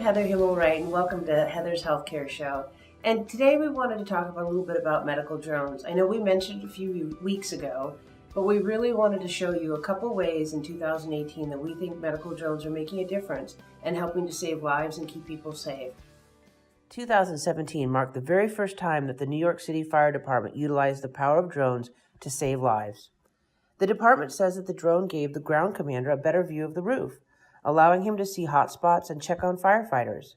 Heather Himmel-Wright, and welcome to Heather's Healthcare Show. And today we wanted to talk about a little bit about medical drones. I know we mentioned it a few weeks ago, but we really wanted to show you a couple ways in 2018 that we think medical drones are making a difference and helping to save lives and keep people safe. 2017 marked the very first time that the New York City Fire Department utilized the power of drones to save lives. The department says that the drone gave the ground commander a better view of the roof, allowing him to see hot spots and check on firefighters.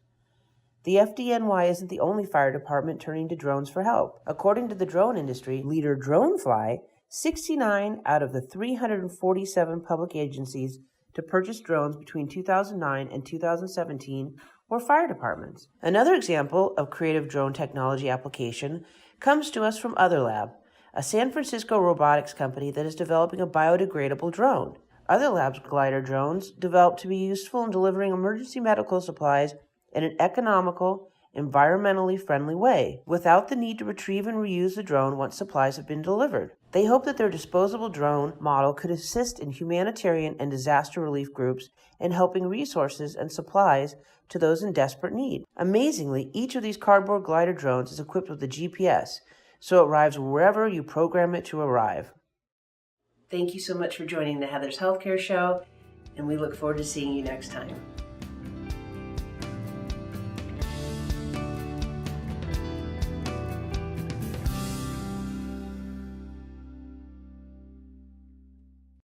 The FDNY isn't the only fire department turning to drones for help. According to the drone industry leader Dronefly, 69 out of the 347 public agencies to purchase drones between 2009 and 2017 were fire departments. Another example of creative drone technology application comes to us from Other Lab, a San Francisco robotics company that is developing a biodegradable drone. Other Lab's glider drones developed to be useful in delivering emergency medical supplies in an economical, environmentally friendly way, without the need to retrieve and reuse the drone once supplies have been delivered. They hope that their disposable drone model could assist in humanitarian and disaster relief groups in helping resources and supplies to those in desperate need. Amazingly, each of these cardboard glider drones is equipped with a GPS, so it arrives wherever you program it to arrive. Thank you so much for joining the Heather's Healthcare Show, and we look forward to seeing you next time.